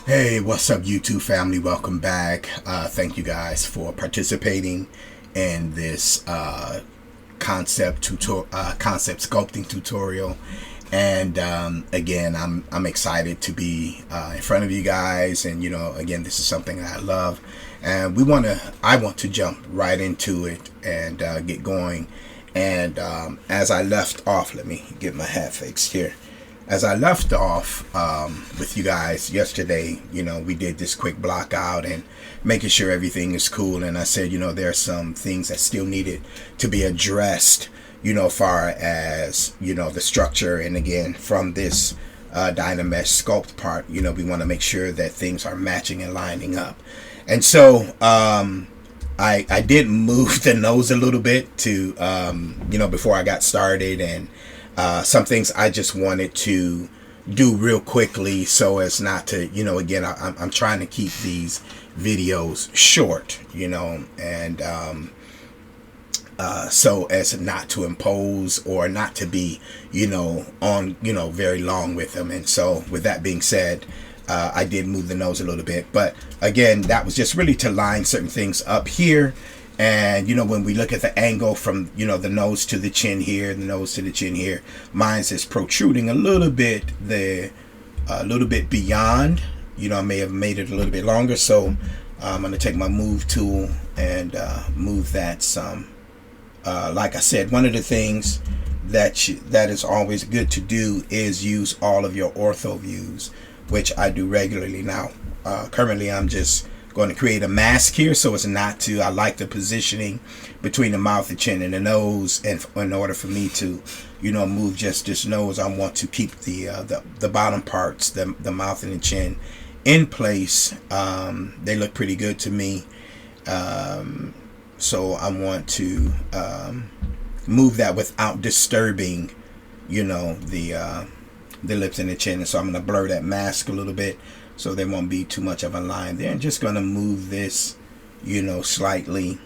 Hey, what's up, YouTube family? Welcome back. Thank you guys for participating in this concept sculpting tutorial. And again, I'm excited to be in front of you guys. And again, this is something that I love, and I want to jump right into it and get going. And as I left off, let me get my hat fixed here. As I left off with you guys yesterday, we did this quick block out and making sure everything is cool. And I said, there are some things that still needed to be addressed, far as, the structure. And again, from this Dynamesh sculpt part, we want to make sure that things are matching and lining up. And so I did move the nose a little bit to, before I got started, and some things I just wanted to do real quickly so as not to, again, I'm trying to keep these videos short, and so as not to impose or not to be, on, very long with them. And so with that being said, I did move the nose a little bit, but again, that was just really to line certain things up here. And when we look at the angle from the nose to the chin here, the nose to the chin here, mine's is protruding a little bit beyond. I may have made it a little bit longer, so I'm going to take my move tool and move that some. Like I said, one of the things that is always good to do is use all of your ortho views, which I do regularly now. Currently, I'm just going to create a mask here so as not to, I like the positioning between the mouth, the chin, and the nose. And in order for me to, move just this nose, I want to keep the bottom parts, the mouth and the chin, in place. They look pretty good to me. So I want to move that without disturbing, the lips and the chin. And so I'm going to blur that mask a little bit, so there won't be too much of a line there. I'm just going to move this, slightly,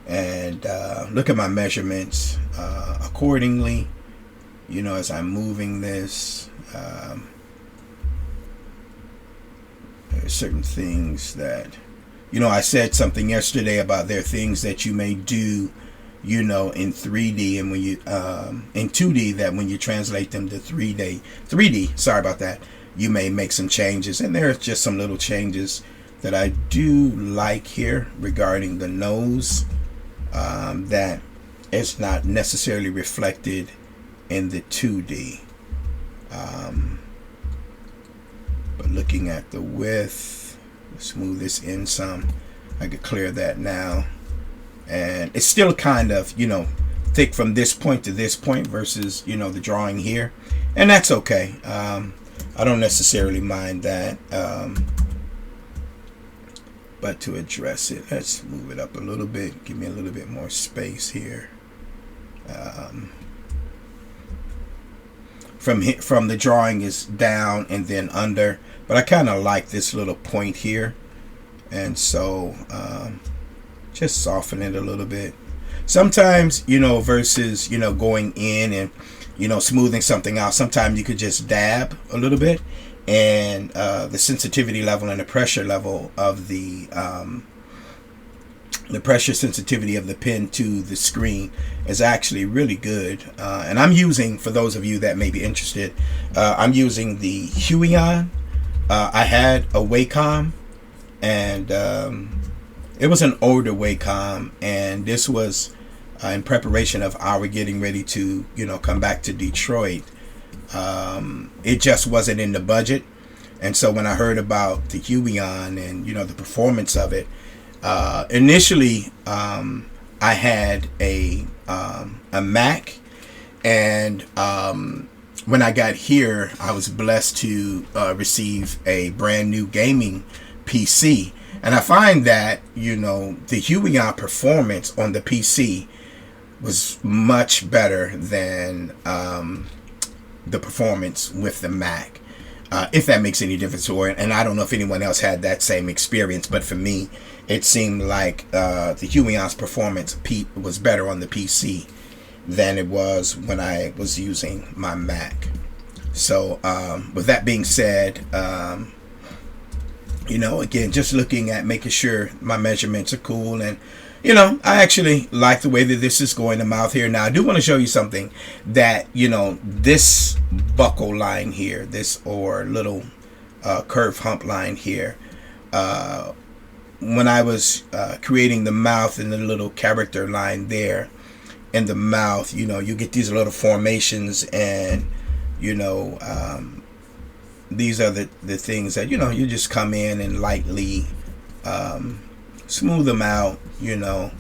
and look at my measurements accordingly, as I'm moving this. There's certain things that, I said something yesterday about there are things that you may do, in 3D, and when you, in 2D, that when you translate them to 3D, sorry about that, you may make some changes. And there's just some little changes that I do like here regarding the nose, that is not necessarily reflected in the 2D. But looking at the width, let's move this in some. I could clear that now. And it's still kind of, thick from this point to this point versus, the drawing here. And that's okay. I don't necessarily mind that, but to address it, let's move it up a little bit. Give me a little bit more space here. From the drawing is down and then under, but I kind of like this little point here, and so just soften it a little bit. Sometimes, versus going in and smoothing something out, sometimes you could just dab a little bit, and the sensitivity level and the pressure level of the pressure sensitivity of the pen to the screen is actually really good. And I'm using, for those of you that may be interested, I'm using the Huion. I had a Wacom, and it was an older Wacom, and this was in preparation of our getting ready to, come back to Detroit. It just wasn't in the budget. And so when I heard about the Huion and, the performance of it, initially, I had a Mac, and when I got here, I was blessed to receive a brand new gaming PC. And I find that, the Huion performance on the PC was much better than the performance with the Mac, if that makes any difference. And I don't know if anyone else had that same experience, but for me, it seemed like the Huion's performance was better on the PC than it was when I was using my Mac. So with that being said, You know, again, just looking at making sure my measurements are cool. And you know, I actually like the way that this is going, the mouth here. Now I do want to show you something that, you know, this buckle line here, this or little curve hump line here, when I was creating the mouth and the little character line there in the mouth, you know, you get these little formations, and you know, these are the things that, you know, you just come in and lightly smooth them out, you know.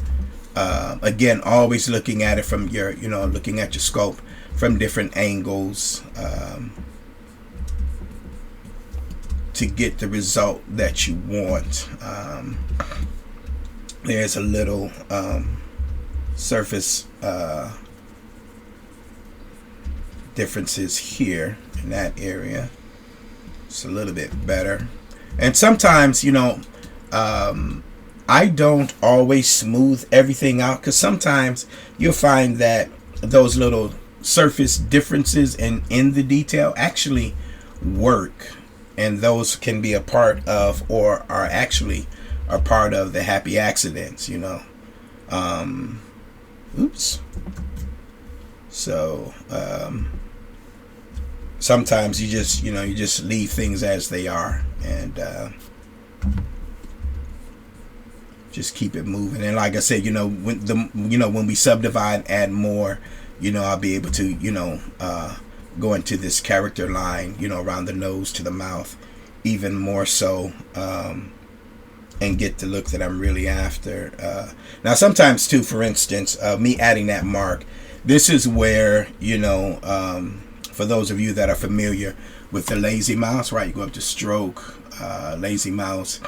Again, always looking at it from your, you know, looking at your sculpt from different angles to get the result that you want. There's a little surface differences here in that area. It's a little bit better. And sometimes, you know, I don't always smooth everything out, because sometimes you'll find that those little surface differences in the detail actually work, and those can be a part of, or are actually a part of, the happy accidents, you know. Oops. So sometimes you just, you know, you just leave things as they are, and just keep it moving. And like I said, you know, when we subdivide, add more, you know, I'll be able to, you know, go into this character line, you know, around the nose to the mouth even more so, and get the look that I'm really after. Now sometimes too, for instance, me adding that mark, this is where, you know, for those of you that are familiar with the lazy mouse, right, you go up to stroke, lazy mouse,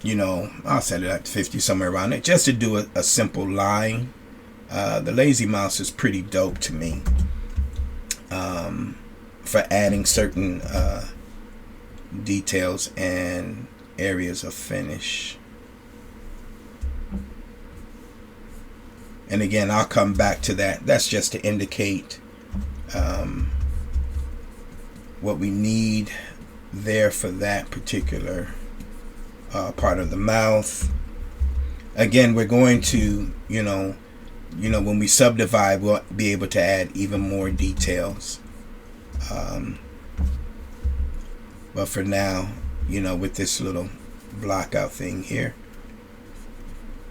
you know, I'll set it at 50, somewhere around it, just to do a simple line. The lazy mouse is pretty dope to me for adding certain details and areas of finish. And again, I'll come back to that. That's just to indicate what we need there for that particular part of the mouth. Again, we're going to, you know, when we subdivide, we'll be able to add even more details. But for now, you know, with this little block out thing here.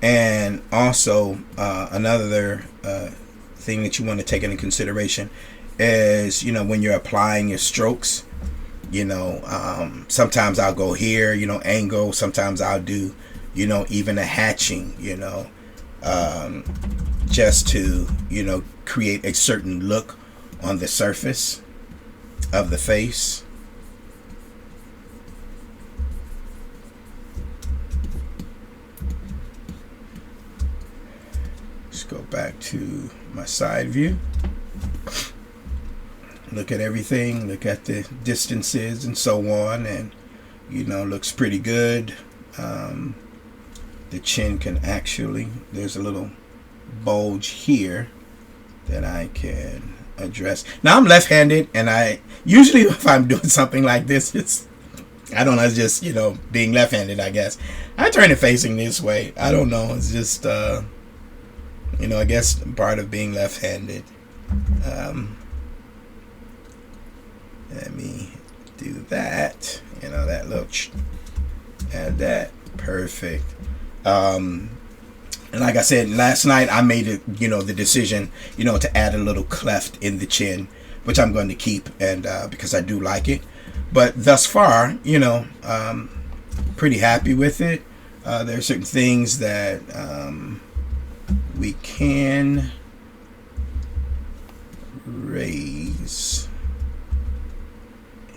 And also another thing that you want to take into consideration is, you know, when you're applying your strokes, you know, sometimes I'll go here, you know, angle. Sometimes I'll do, you know, even a hatching, you know, just to, you know, create a certain look on the surface of the face. Let's go back to my side view. Look at everything, look at the distances and so on, and you know, looks pretty good. The chin can actually, there's a little bulge here that I can address. Now I'm left-handed, and I usually, if I'm doing something like this, it's, I don't know, it's just, you know, being left-handed, I guess. I turn it facing this way. I don't know, it's just you know, I guess part of being left-handed. Let me do that, you know, that little add that. Perfect. And like I said, last night I made it, you know, the decision, you know, to add a little cleft in the chin, which I'm going to keep, and because I do like it. But thus far, you know, pretty happy with it. There are certain things that we can raise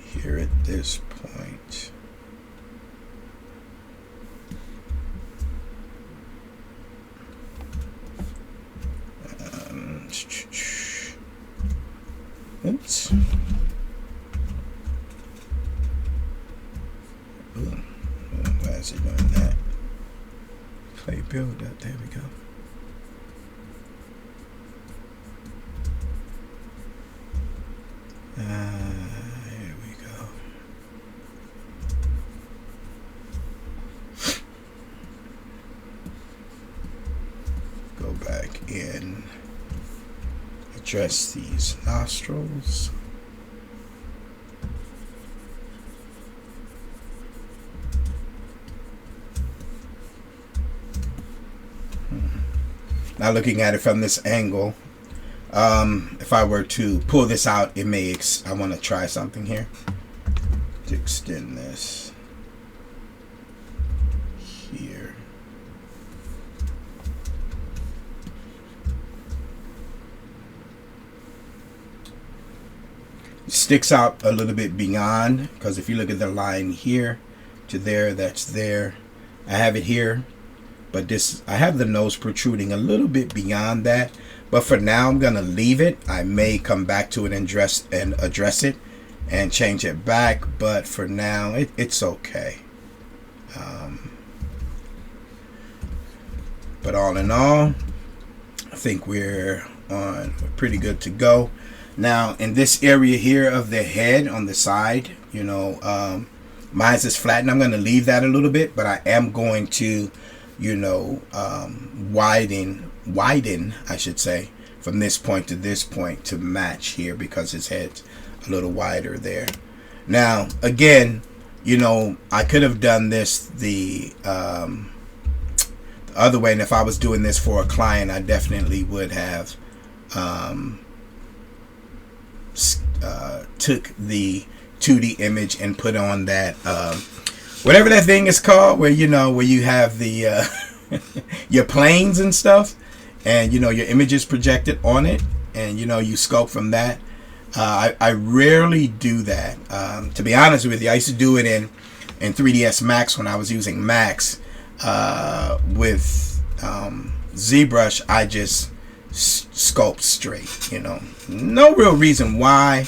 here at this point. Oops. Ooh. Why is it doing that? Play build up. There we go. Here we go. address these nostrils. Now looking at it from this angle, if I were to pull this out, it may, I want to try something here to extend this here. It sticks out a little bit beyond, because if you look at the line here to there, that's there. I have it here. But this, I have the nose protruding a little bit beyond that. But for now, I'm gonna leave it. I may come back to it and address it and change it back. But for now, it's okay. But all in all, I think we're pretty good to go. Now, in this area here of the head on the side, you know, mine's is flattened. I'm gonna leave that a little bit, but I am going to, you know, widen, I should say, from this point to this point to match here, because his head's a little wider there. Now, again, you know, I could have done this the other way, and if I was doing this for a client, I definitely would have took the 2D image and put on that whatever that thing is called, where, you know, where you have the your planes and stuff, and, you know, your images projected on it, and, you know, you sculpt from that. I rarely do that. To be honest with you, I used to do it in 3ds Max when I was using Max. With ZBrush, I just sculpt straight, you know. No real reason why.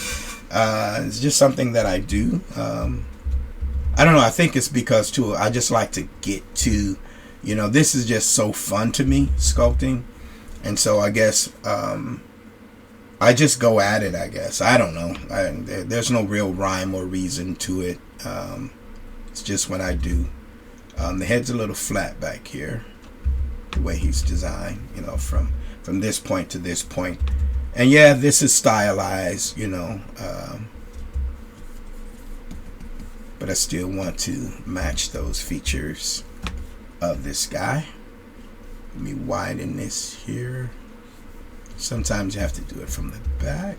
It's just something that I do. I don't know, I think it's because too, I just like to get to, you know, this is just so fun to me, sculpting. And so I guess I just go at it, I guess. I don't know. There's no real rhyme or reason to it. It's just what I do. The head's a little flat back here, the way he's designed, you know, from this point to this point. And yeah, this is stylized, you know, but I still want to match those features of this guy. Let me widen this here. Sometimes you have to do it from the back.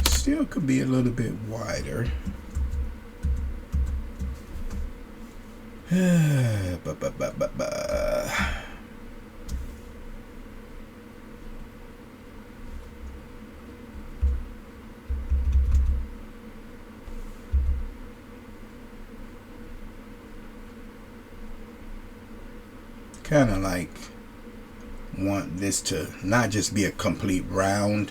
Still could be a little bit wider. Kind of like want this to not just be a complete round.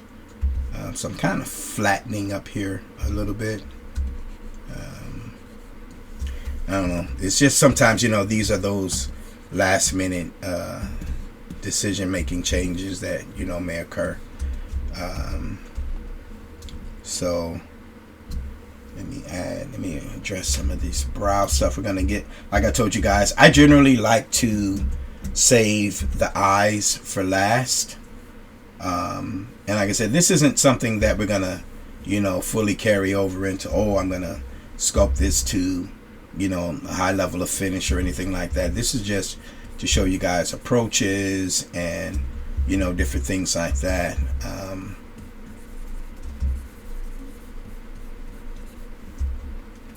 So I'm kind of flattening up here a little bit. I don't know. It's just sometimes, you know, these are those last minute decision making changes that, you know, may occur. So let me address some of this brow stuff. We're gonna get, like I told you guys, I generally like to save the eyes for last. And like I said, this isn't something that we're gonna, you know, fully carry over into, oh, I'm gonna sculpt this to, you know, a high level of finish or anything like that. This is just to show you guys approaches and, you know, different things like that.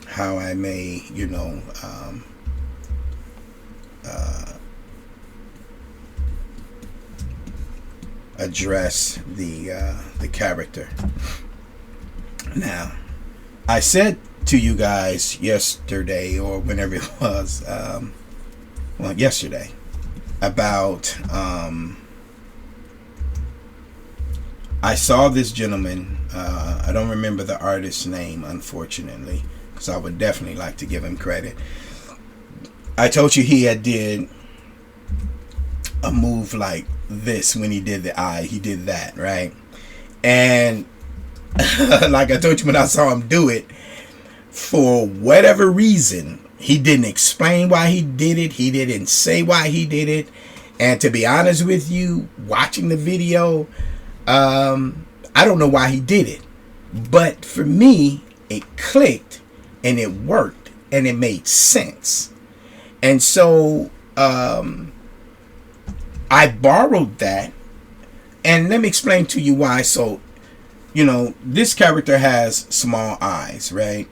How I may, you know, address the character. Now, I said to you guys yesterday, or whenever it was, well, yesterday, about I saw this gentleman. I don't remember the artist's name, unfortunately, because I would definitely like to give him credit. I told you he had did a move like this when he did the eye. He did that, right? And like I told you when I saw him do it, for whatever reason, he didn't explain why he did it. He didn't say why he did it. And to be honest with you, watching the video, I don't know why he did it. But for me, it clicked and it worked and it made sense. And so I borrowed that. And let me explain to you why. So, you know, this character has small eyes, right?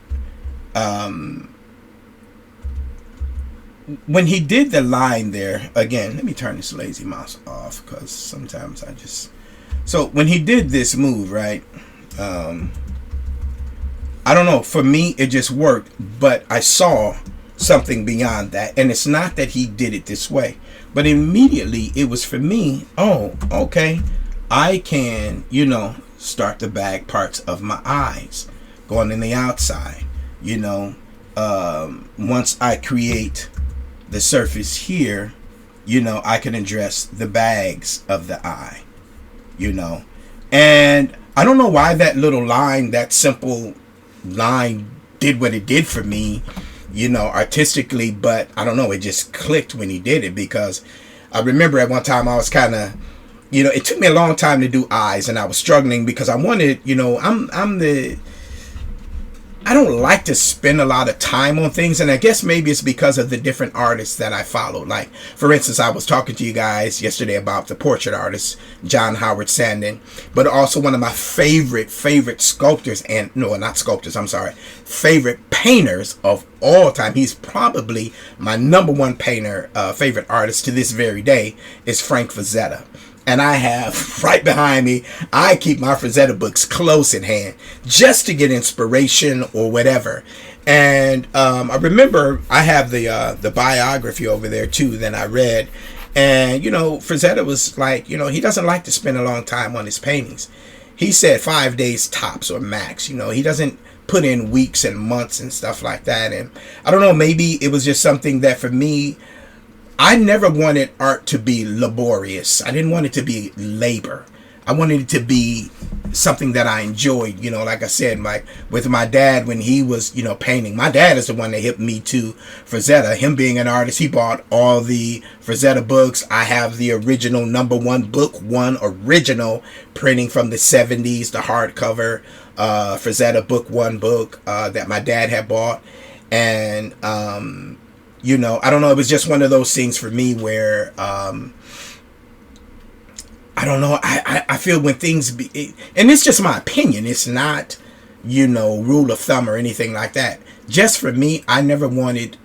When he did the line there, again, let me turn this lazy mouse off because sometimes I just... So when he did this move, right? I don't know. For me, it just worked. But I saw something beyond that. And it's not that he did it this way. But immediately, it was for me, oh, okay. I can, you know, start the back parts of my eyes. Going in the outside. You know, once I create the surface here, you know, I can address the bags of the eye, you know. And I don't know why that little line, that simple line did what it did for me, you know, artistically, but I don't know, it just clicked when he did it, because I remember at one time I was kind of, you know, it took me a long time to do eyes, and I was struggling because I wanted, you know, I don't like to spend a lot of time on things, and I guess maybe it's because of the different artists that I follow. Like, for instance, I was talking to you guys yesterday about the portrait artist, John Howard Sandon, but also one of my favorite sculptors, and no, not sculptors, I'm sorry, favorite painters of all time. He's probably my #1 painter, favorite artist to this very day, is Frank Frazetta. And I have right behind me, I keep my Frazetta books close in hand just to get inspiration or whatever. And I remember I have the biography over there too that I read. And, you know, Frazetta was like, you know, he doesn't like to spend a long time on his paintings. He said 5 days tops or max. You know, he doesn't put in weeks and months and stuff like that. And I don't know, maybe it was just something that for me, I never wanted art to be laborious. I didn't want it to be labor. I wanted it to be something that I enjoyed. You know, like I said, with my dad when he was, you know, painting. My dad is the one that hit me to Frazetta. Him being an artist, he bought all the Frazetta books. I have the original #1 book, one original printing from the 70s, the hardcover Frazetta book 1 book that my dad had bought. And you know, I don't know, it was just one of those things for me where, I don't know, I feel when things and it's just my opinion, it's not, you know, rule of thumb or anything like that. Just for me, I never wanted,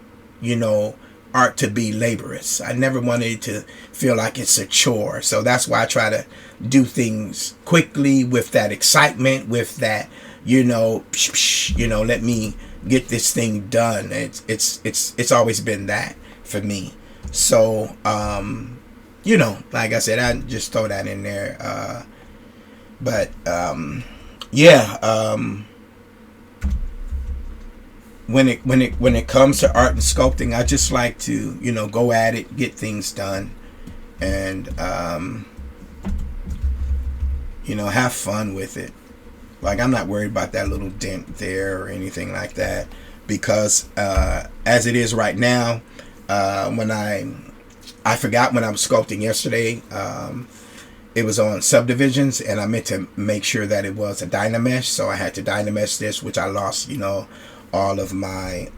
you know, art to be laborious. I never wanted it to feel like it's a chore. So that's why I try to do things quickly with that excitement, with that, you know, let me get this thing done. It's always been that for me. So you know, like I said, I just throw that in there. But yeah, when it comes to art and sculpting, I just like to, you know, go at it, get things done, and you know, have fun with it. Like, I'm not worried about that little dent there or anything like that, because as it is right now, when I forgot when I was sculpting yesterday, it was on subdivisions, and I meant to make sure that it was a Dynamesh, so I had to Dynamesh this, which I lost, you know, all of my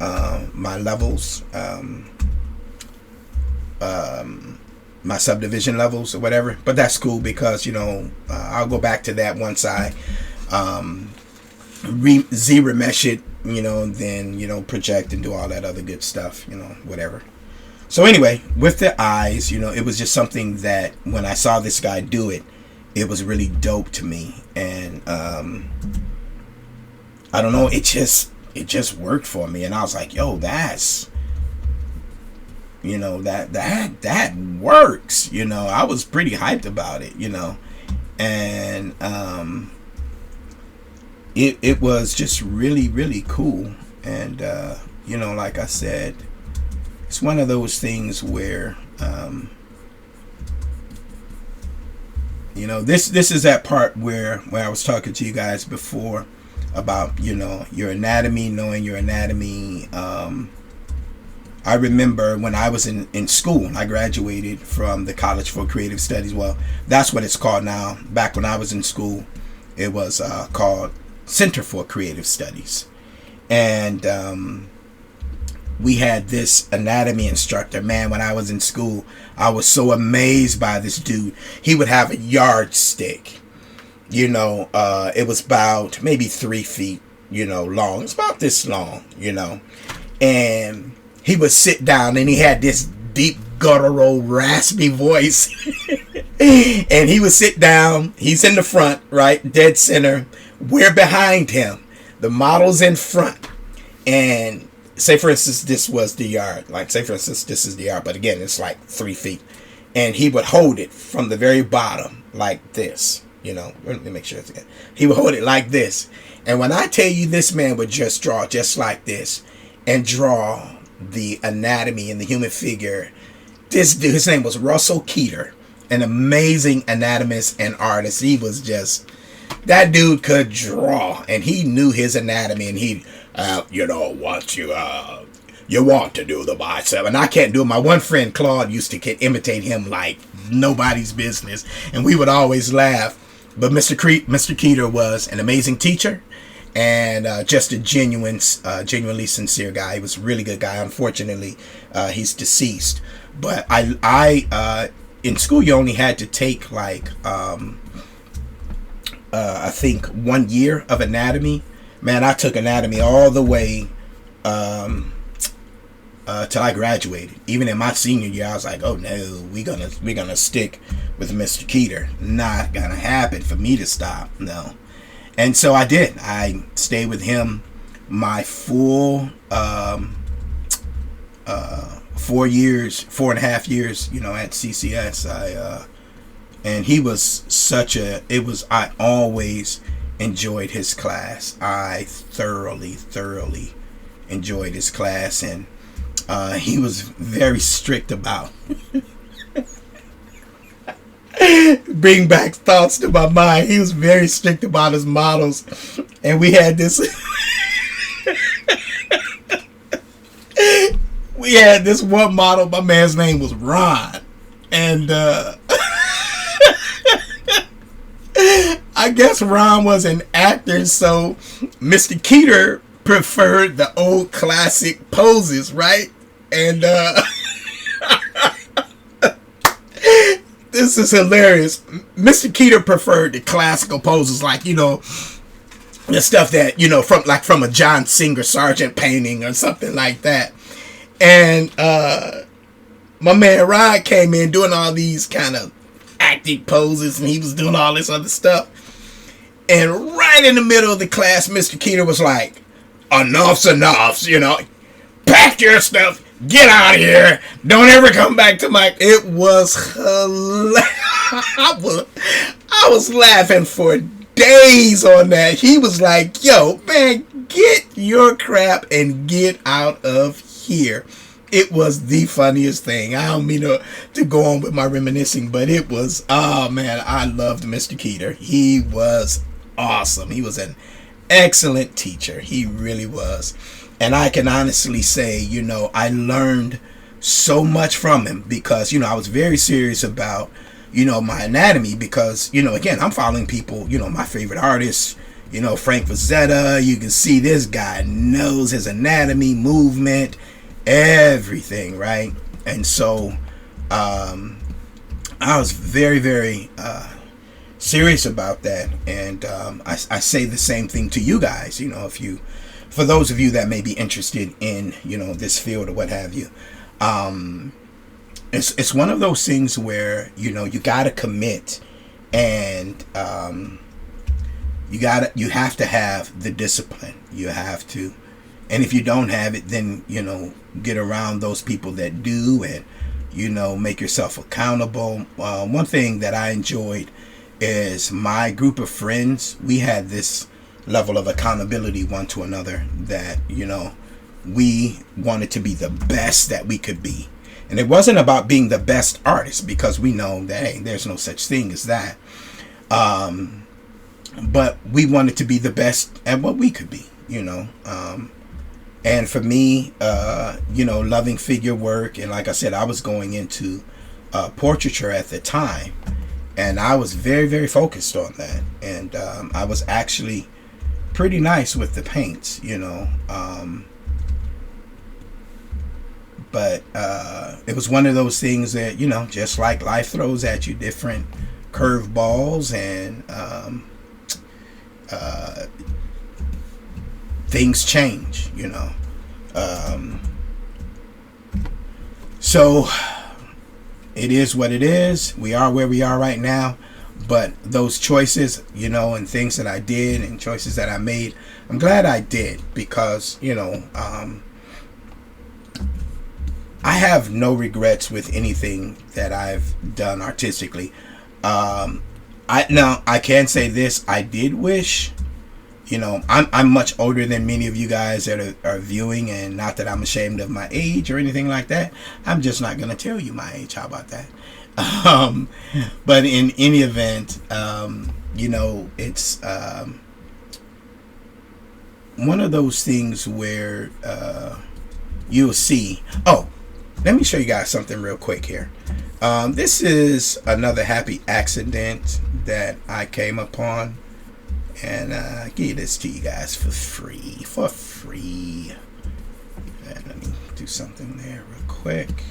my levels, my subdivision levels or whatever. But that's cool, because, you know, I'll go back to that once I Z-remesh it, you know, and then, you know, project and do all that other good stuff, you know, whatever. So anyway, with the eyes, you know, it was just something that when I saw this guy do it, it was really dope to me. And I don't know, it just worked for me. And I was like, yo, that's, you know, that works. You know, I was pretty hyped about it, you know. And it was just really, really cool. And you know, like I said, it's one of those things where You know, this is that part where I was talking to you guys before about, you know, your anatomy, knowing your anatomy. I remember when I was in school, I graduated from the College for Creative Studies. Well, that's what it's called now. Back when I was in school, it was called Center for Creative Studies. And we had this anatomy instructor. Man, when I was in school, I was so amazed by this dude. He would have a yardstick. You know, it was about maybe 3 feet, you know, long. It's about this long, you know. And he would sit down and he had this deep, guttural, raspy voice. And he would sit down. He's in the front, right? Dead center. We're behind him. The model's in front. And say, for instance, this was the yard. Like, say, for instance, this is the yard. But again, it's like 3 feet. And he would hold it from the very bottom like this. You know, let me make sure it's again. He would hold it like this. And when I tell you, this man would just draw just like this and draw the anatomy and the human figure. This dude, his name was Russell Keeter, an amazing anatomist and artist. He was just, that dude could draw and he knew his anatomy, and he, you know, what you want to do the bicep. And I can't do it. My one friend, Claude, used to imitate him like nobody's business. And we would always laugh. But Mr. Keeter was an amazing teacher. And just a genuinely sincere guy. He was a really good guy. Unfortunately, he's deceased. But I in school, you only had to take like I think 1 year of anatomy. Man, I took anatomy all the way till I graduated. Even in my senior year, I was like, oh no, we're gonna stick with Mr. Keeter. Not gonna happen for me to stop. No. And so I did. I stayed with him my full 4.5 years, you know, at CCS. And he was I always enjoyed his class. I thoroughly enjoyed his class. And he was very strict about bring back thoughts to my mind. He was very strict about his models, and we had this one model. My man's name was Ron, and I guess Ron was an actor, so Mr. Keeter preferred the old classic poses, right? And this is hilarious. Mr. Keeter preferred the classical poses, like, you know, the stuff that, you know, from a John Singer Sargent painting or something like that. And my man Rod came in doing all these kind of acting poses, and he was doing all this other stuff. And right in the middle of the class, Mr. Keeter was like, enough's enough, you know, pack your stuff, get out of here, don't ever come back to my... It was hilarious. I was laughing for days on that. He was like, yo, man, get your crap and get out of here. It was the funniest thing. I don't mean to go on with my reminiscing, but it was, oh man, I loved Mr. Keeter. He was awesome. He was an excellent teacher. He really was. And I can honestly say, you know, I learned so much from him because, you know, I was very serious about, you know, my anatomy because, you know, again, I'm following people, you know, my favorite artists, you know, Frank Frazetta. You can see this guy knows his anatomy, movement, everything, right? And so I was very serious about that. And I say the same thing to you guys, you know, for those of you that may be interested in, you know, this field or what have you. It's one of those things where, you know, you got to commit, and you have to have the discipline. You have to. And if you don't have it, then, you know, get around those people that do, and, you know, make yourself accountable. One thing that I enjoyed is my group of friends. We had this level of accountability one to another that, you know, we wanted to be the best that we could be. And it wasn't about being the best artist, because we know that, hey, there's no such thing as that. But we wanted to be the best at what we could be, you know. And for me, you know, loving figure work, and like I said, I was going into portraiture at the time, and I was very, very focused on that. And I was actually pretty nice with the paints, you know. But it was one of those things that, you know, just like life throws at you different curveballs, and things change, you know. So it is what it is. We are where we are right now. But those choices, you know, and things that I did and choices that I made, I'm glad I did, because, you know, I have no regrets with anything that I've done artistically. I can say this: I did wish, you know, I'm much older than many of you guys that are viewing, and not that I'm ashamed of my age or anything like that. I'm just not gonna tell you my age. How about that? But in any event, you know, it's one of those things where you'll see. Oh, let me show you guys something real quick here. This is another happy accident that I came upon, and I give this to you guys for free. And let me do something there real quick.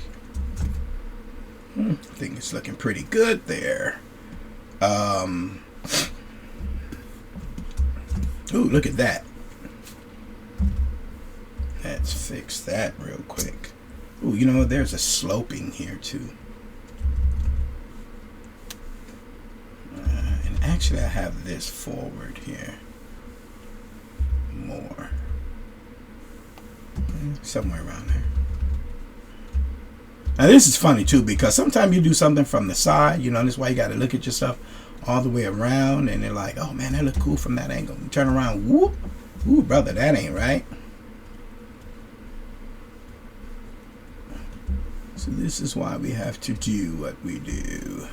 I think it's looking pretty good there. Ooh, look at that. Let's fix that real quick. Ooh, you know, there's a sloping here too. And actually I have this forward here more. Somewhere around there. Now this is funny too, because sometimes you do something from the side, you know, this is why you got to look at your stuff all the way around, and they're like, oh man, that look cool from that angle. You turn around, whoop, ooh brother, that ain't right. So this is why we have to do what we do.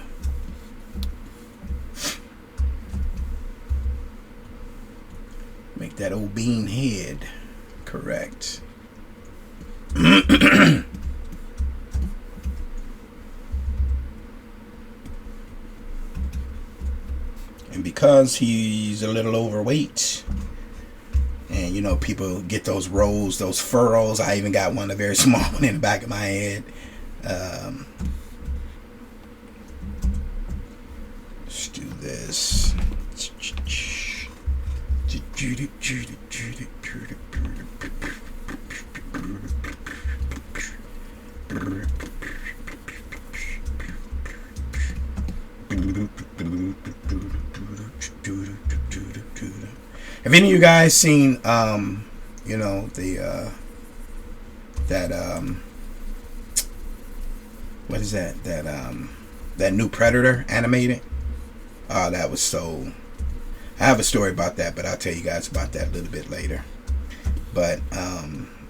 Make that old bean head correct. And because he's a little overweight, and you know, people get those rolls, those furrows. I even got one, a very small one, in the back of my head. Let's do this. Have any of you guys seen you know, the what is that, that new Predator animated? Oh, that was so, I have a story about that, but I'll tell you guys about that a little bit later. But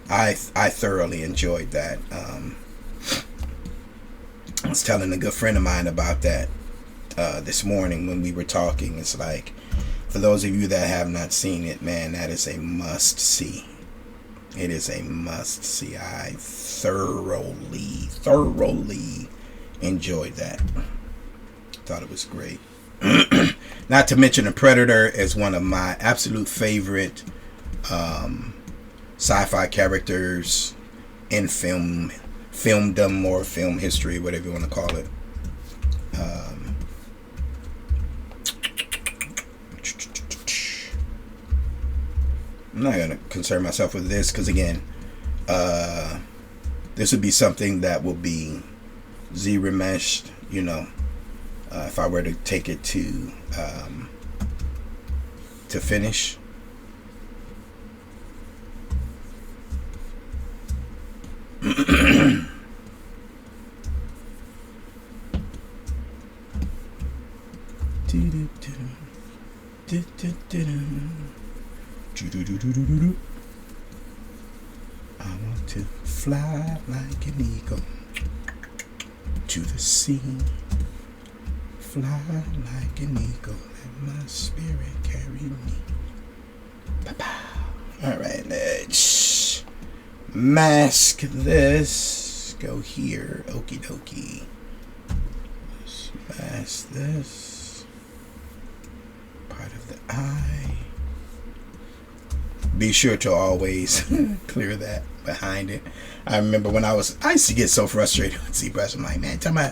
I thoroughly enjoyed that. I was telling a good friend of mine about that this morning when we were talking. It's like, for those of you that have not seen it, man, that is a must see. It is a must see. I thoroughly enjoyed that. Thought it was great. Not to mention, the Predator is one of my absolute favorite sci-fi characters in filmdom or film history, whatever you want to call it. I'm not going to concern myself with this, because again, this would be something that will be Z-remeshed, you know, if I were to take it to finish. I want to fly like an eagle. to the sea. Fly like an eagle, let my spirit carry me. Alright, let's mask this. Go here. Okie dokie. Let's mask this. Part of the eye. Be sure to always clear that behind it. I remember when I used to get so frustrated with ZBrush. I'm like, man, tell me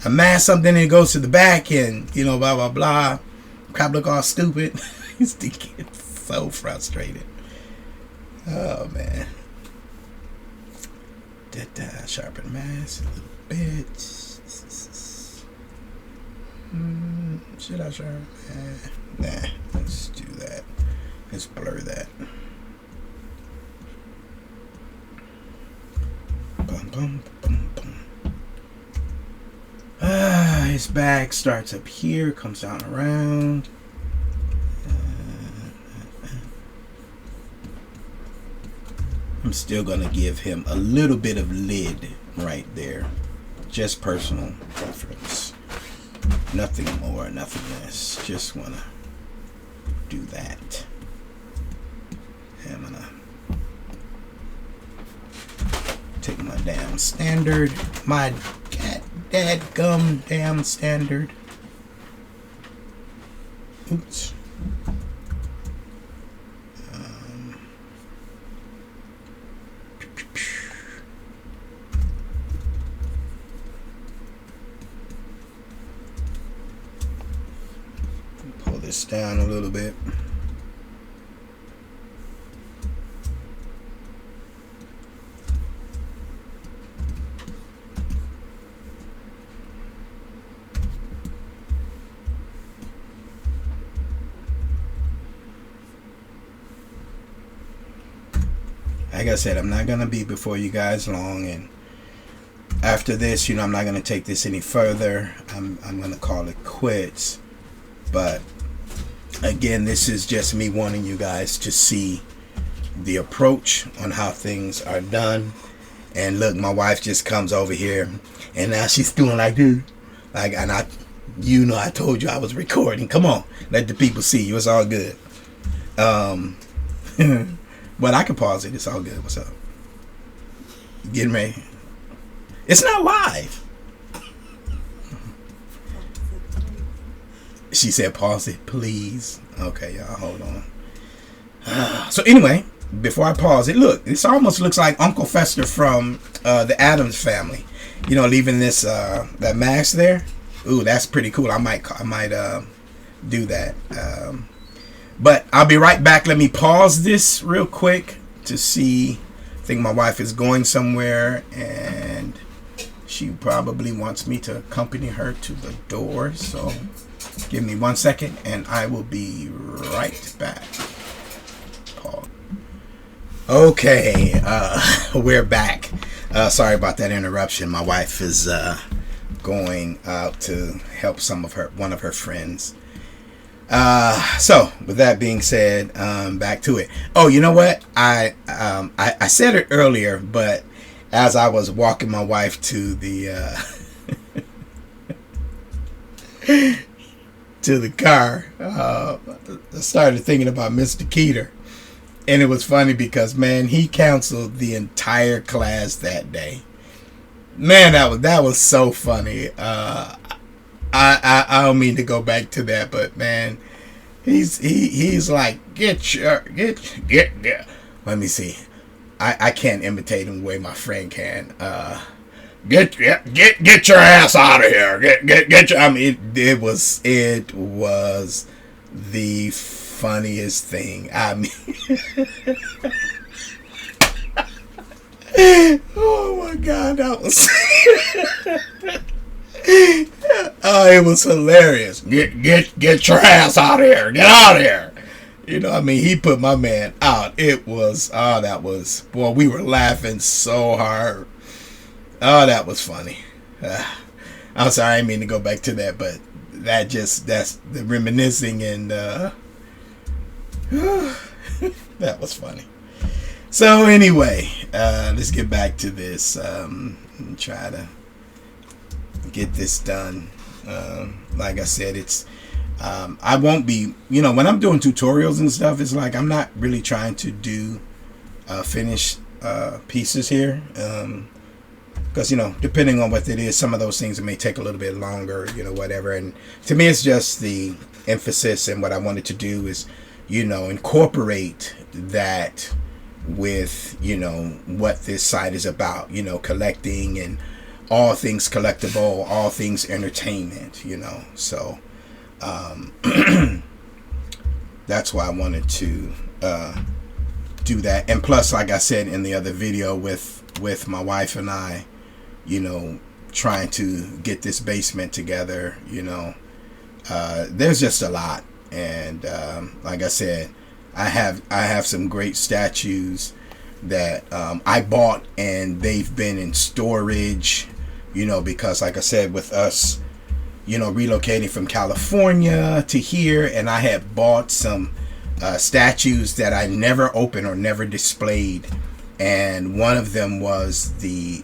I mask something and it goes to the back and, you know, blah, blah, blah. Crap look all stupid. I used to get so frustrated. Oh, man. Sharpen mask a little bit. Should I sharpen? Nah, let's do that. Let's blur that. Bum, bum, bum, bum. His back starts up here, comes down around. I'm still going to give him a little bit of lid right there. Just personal preference. Nothing more, nothing less. Just want to do that. And I'm going to take my damn standard. My dadgum damn standard. Oops. Pull this down a little bit. Like I said, I'm not going to be before you guys long, and after this, you know, I'm not going to take this any further. I'm going to call it quits. But again, this is just me wanting you guys to see the approach on how things are done. And look, my wife just comes over here and now she's doing like this. Like, and I told you I was recording. Come on, let the people see you. It's all good. But I can pause it. It's all good. What's up? Getting ready. It's not live. She said, pause it, please. Okay, y'all, hold on. So anyway, before I pause it, look, this almost looks like Uncle Fester from the Addams Family. You know, leaving this that mask there. Ooh, that's pretty cool. I might do that. But I'll be right back. Let me pause this real quick to see. I think my wife is going somewhere and she probably wants me to accompany her to the door. So give me 1 second and I will be right back. Pause. Okay, we're back. Sorry about that interruption. My wife is going out to help one of her friends. So with that being said, back to it. Oh, you know what? I said it earlier, but as I was walking my wife to the to the car, I started thinking about Mr. Keeter, and it was funny because, man, he canceled the entire class that day. Man, that was so funny. I don't mean to go back to that, but man, he's like, get. Let me see. I can't imitate him the way my friend can. Get your ass out of here. Get your. I mean, it was the funniest thing. I mean, oh my God, that was. Oh, it was hilarious. Get your ass out of here. Get out of here. You know, I mean, he put my man out. It was, boy, we were laughing so hard. Oh, that was funny. I'm sorry, I didn't mean to go back to that, but that's the reminiscing and that was funny. So anyway, let's get back to this. Try to get this done. Like I said, it's I won't be, you know, when I'm doing tutorials and stuff, it's like I'm not really trying to do finished pieces here, because, you know, depending on what it is, some of those things, it may take a little bit longer, you know, whatever. And to me, it's just the emphasis, and what I wanted to do is, you know, incorporate that with, you know, what this site is about, you know, collecting and all things collectible, all things entertainment, you know. So that's why I wanted to do that. And plus, like I said in the other video, with my wife and I, you know, trying to get this basement together, you know, there's just a lot. And like I said, I have some great statues that I bought, and they've been in storage, you know, because like I said, with us, you know, relocating from California to here, and I had bought some statues that I never opened or never displayed, and one of them was the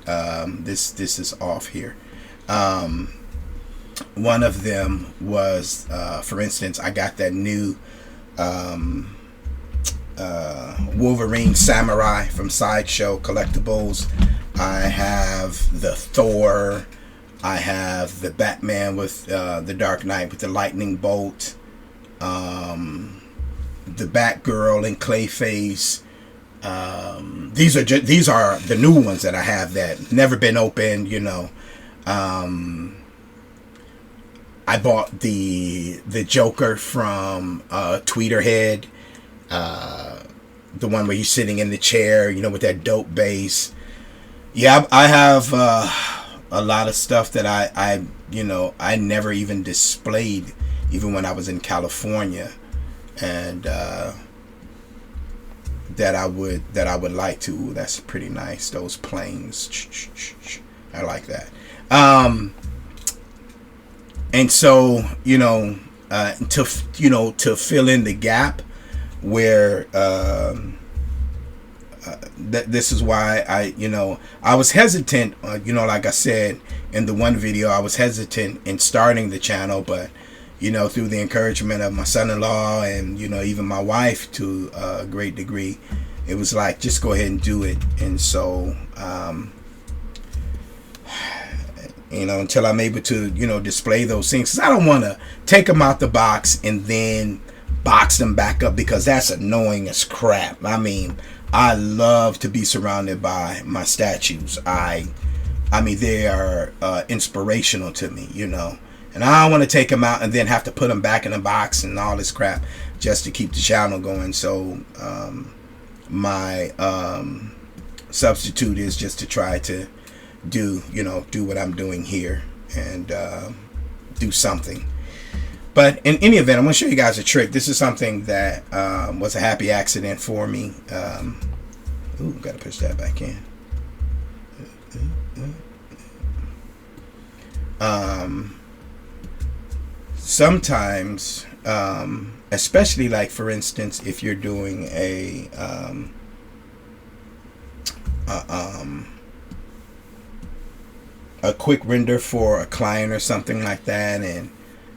this is off here. One of them was, for instance, I got that new Wolverine Samurai from Sideshow Collectibles. I have the Thor. I have the Batman with the Dark Knight with the lightning bolt. The Batgirl in Clayface. These are the new ones that I have that never been opened, you know. I bought the Joker from Tweeterhead, the one where he's sitting in the chair, you know, with that dope bass. Yeah, I have a lot of stuff that I you know, I never even displayed, even when I was in California, and that I would like to. Ooh, that's pretty nice. Those planes, I like that. And so, you know, to fill in the gap where this is why I was hesitant, you know, like I said in the one video, I was hesitant in starting the channel, but, you know, through the encouragement of my son-in-law and, you know, even my wife to a great degree, it was like, just go ahead and do it. And so, you know, until I'm able to, you know, display those things, 'cause I don't want to take them out the box and then box them back up, because that's annoying as crap. I mean, I love to be surrounded by my statues. I mean, they are inspirational to me, you know, and I don't want to take them out and then have to put them back in a box and all this crap just to keep the channel going. So my substitute is just to try to do what I'm doing here and do something. But in any event, I'm going to show you guys a trick. This is something that was a happy accident for me. Ooh, got to push that back in. Sometimes, especially like, for instance, if you're doing a quick render for a client or something like that, and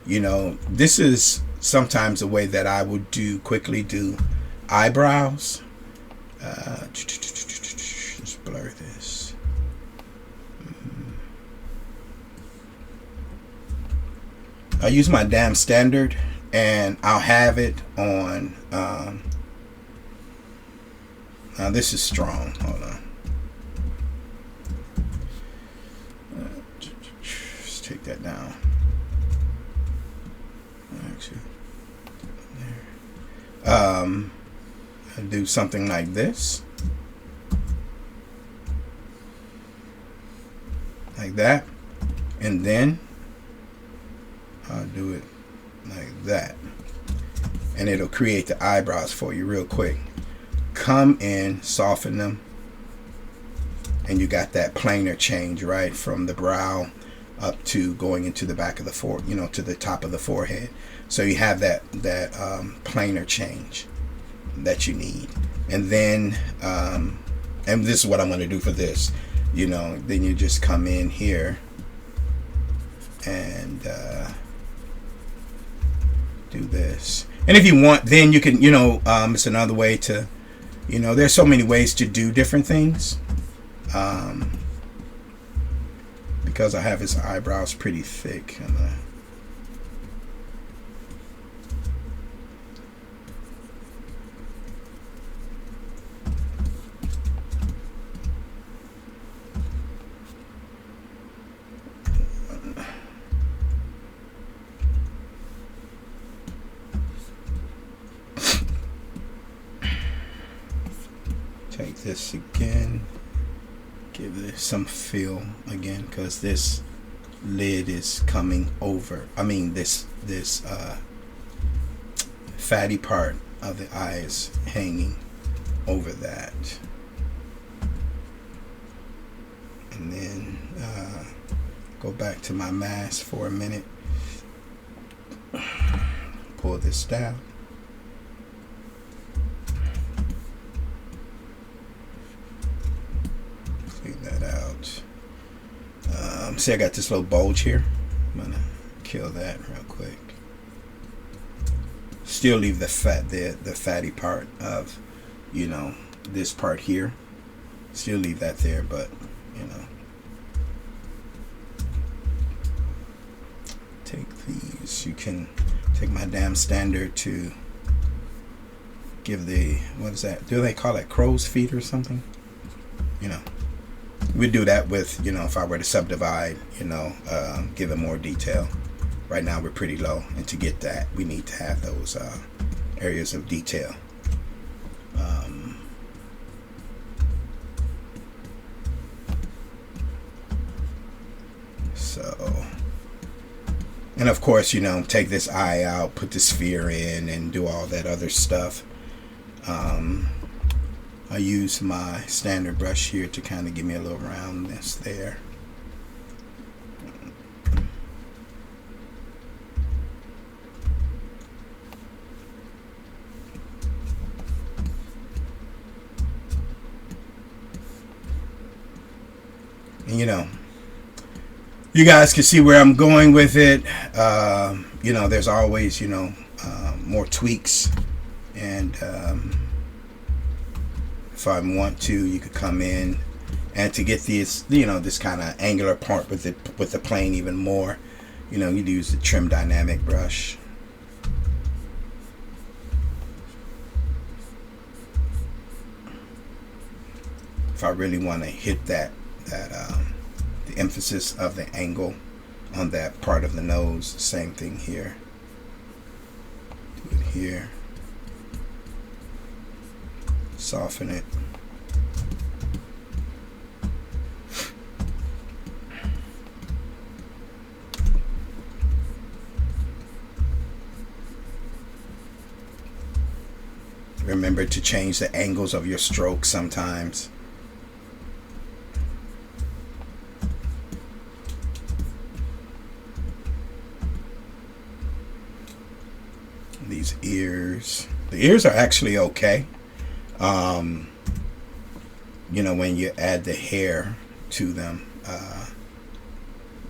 you know, this is sometimes a way that I would quickly do eyebrows. Let's blur this. I use my damn standard, and I'll have it on. Now this is strong. Hold on. Let's take that down. I do something like this, like that, and then I'll do it like that, and it'll create the eyebrows for you real quick. Come in, soften them, and you got that planar change, right, from the brow up to going into the back of the forehead, you know, to the top of the forehead. So you have that planar change that you need. And then and this is what I'm going to do for this, you know. Then you just come in here and do this. And if you want, then you can, it's another way to, there's so many ways to do different things. Because I have his eyebrows pretty thick. Take this again, give this some feel again, because this lid is coming over. I mean, this fatty part of the eye is hanging over that. And then go back to my mask for a minute. Pull this down. Clean that out. See, I got this little bulge here. I'm gonna kill that real quick. Still leave the fatty part of, this part here. Still leave that there, but take these. You can take my damn standard to give the, what is that? Do they call it crow's feet or something? We'd do that with, if I were to subdivide, give it more detail. Right now we're pretty low, and to get that, we need to have those areas of detail. And of course, take this eye out, put the sphere in, and do all that other stuff. I use my standard brush here to kind of give me a little roundness there. And you guys can see where I'm going with it. There's always, more tweaks, and if I want to, you could come in, and to get this, this kind of angular part with the plane even more, you'd use the trim dynamic brush. If I really want to hit the emphasis of the angle on that part of the nose, same thing here. Do it here. Soften it. Remember to change the angles of your stroke sometimes. These ears. The ears are actually okay. When you add the hair to them,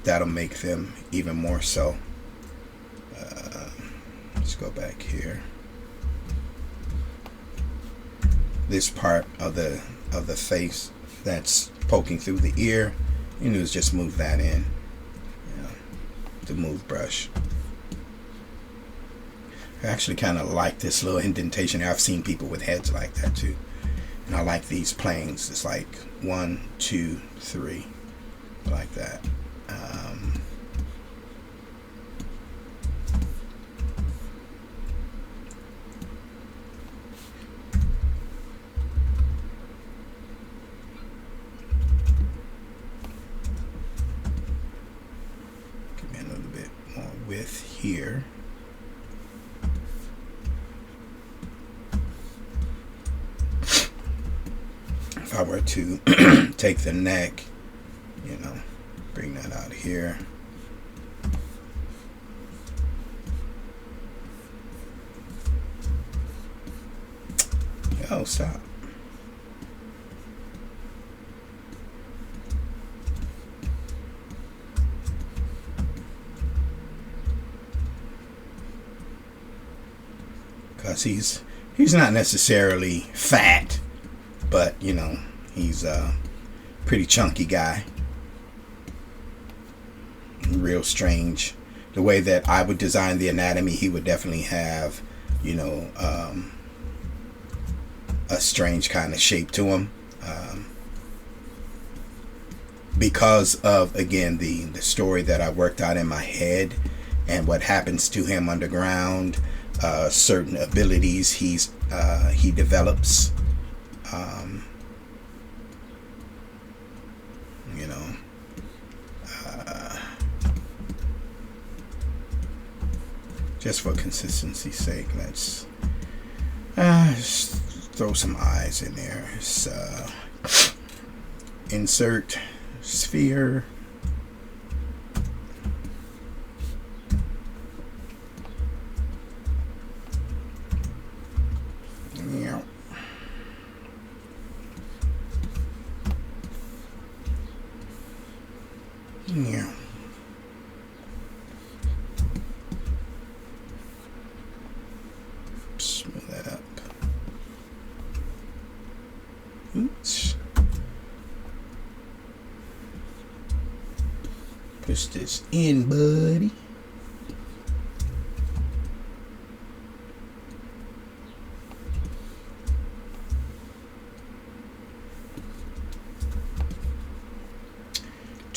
that'll make them even more so. Let's go back here. This part of the face that's poking through the ear, is just move that in. The move brush. I actually kind of like this little indentation here. I've seen people with heads like that too. And I like these planes. It's like 1, 2, 3, like that. Give me a little bit more width here. If I were to take the neck, bring that out here. Yo, stop. because he's not necessarily fat, but you know, he's a pretty chunky guy. Real strange. The way that I would design the anatomy, he would definitely have, you know, a strange kind of shape to him, because of, again, the story that I worked out in my head and what happens to him underground, certain abilities he develops, you know. Just for consistency's sake, let's just throw some eyes in there. Insert sphere. Yeah. Yeah. Smooth that up. Oops. Push this in, buddy.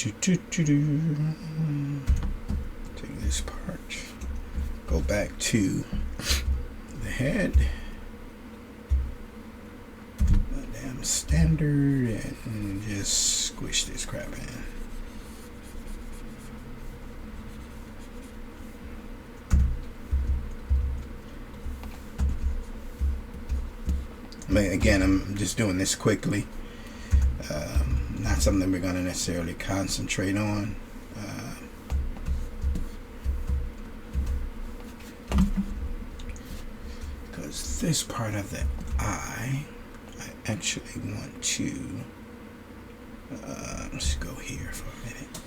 Take this part. Go back to the head. Damn standard, and just squish this crap in. Again, I'm just doing this quickly. Not something we're going to necessarily concentrate on. Because this part of the eye, I actually want to let's go here for a minute.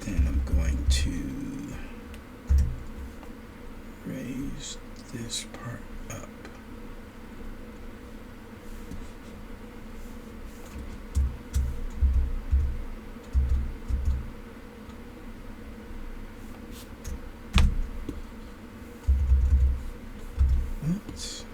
Then I'm going to raise this part up. Oops.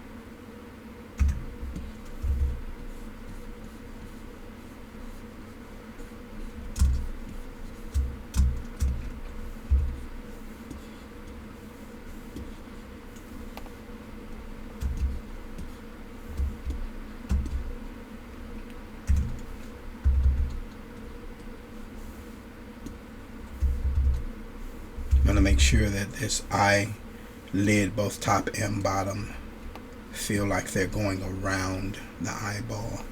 I'm going to make sure that this eyelid, both top and bottom, feel like they're going around the eyeball.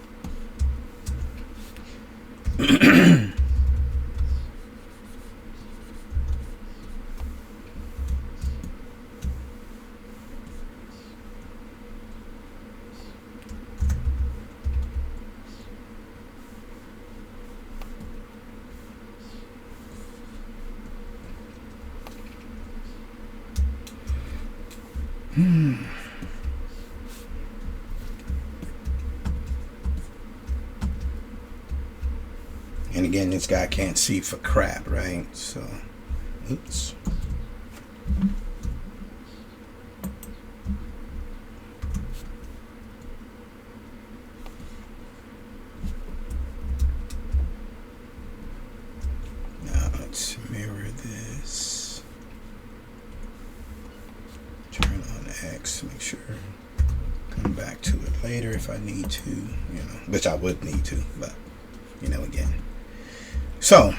And again, this guy can't see for crap, right? So, oops. Now let's mirror this. Turn on X, make sure. Come back to it later if I need to, you know, which I would need to, but you know, again. So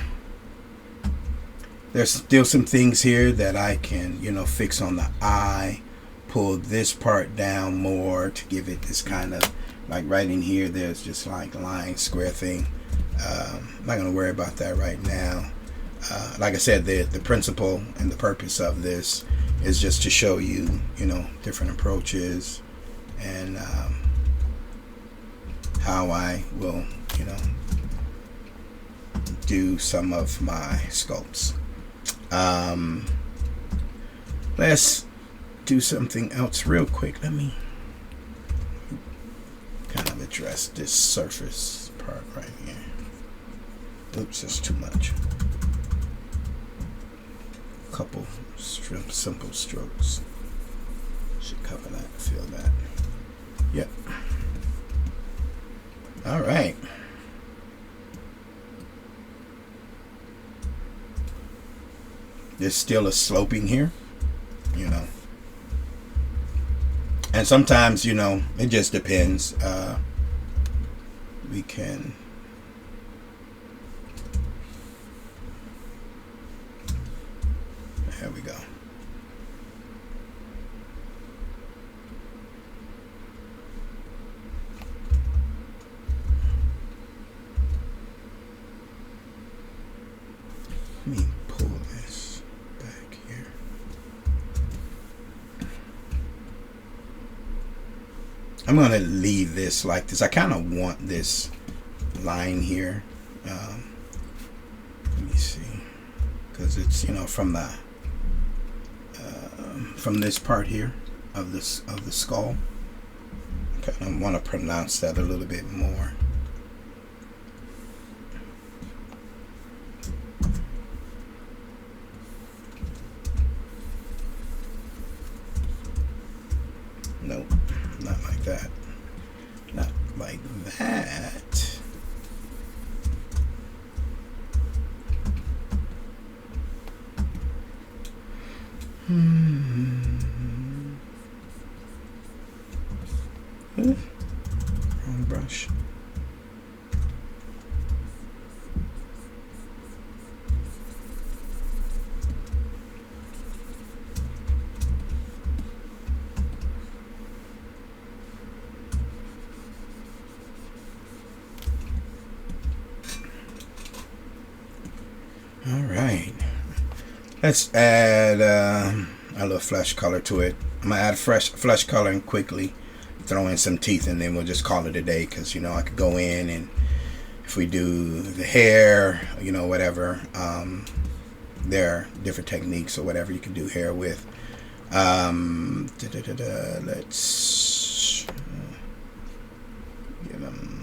there's still some things here that I can, you know, fix on the eye, pull this part down more to give it this kind of, like right in here, there's just like a line square thing. I'm not going to worry about that right now. Like I said, the principle and the purpose of this is just to show you, you know, different approaches and how I will, you know, do some of my sculpts. Let's do something else real quick. Let me kind of address this surface part right here. Oops, that's too much. A couple simple strokes should cover that. Feel that. Yep. All right. There's still a sloping here, you know. And sometimes, you know, it just depends. We can there we go. Let me pull this back here. I'm going to leave this like this. I kind of want this line here. Let me see, because it's, you know, from the from this part here of the skull. I kind of want to pronounce that a little bit more. Nope, not like that. Not like that. Wrong brush. All right, let's add a little flesh color to it. I'm gonna add flesh coloring quickly, throw in some teeth, and then we'll just call it a day, because, you know, I could go in and if we do the hair, you know, whatever, there are different techniques or whatever you can do hair with. Let's get him.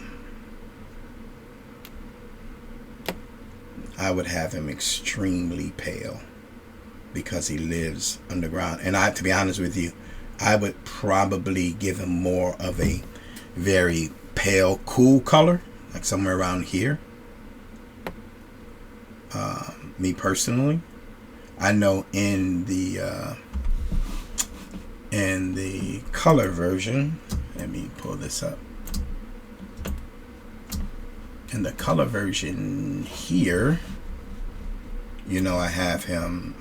I would have him extremely pale because he lives underground. And to be honest with you, I would probably give him more of a very pale, cool color, like somewhere around here. Me personally, I know in the color version, let me pull this up. In the color version here, you know, I have him,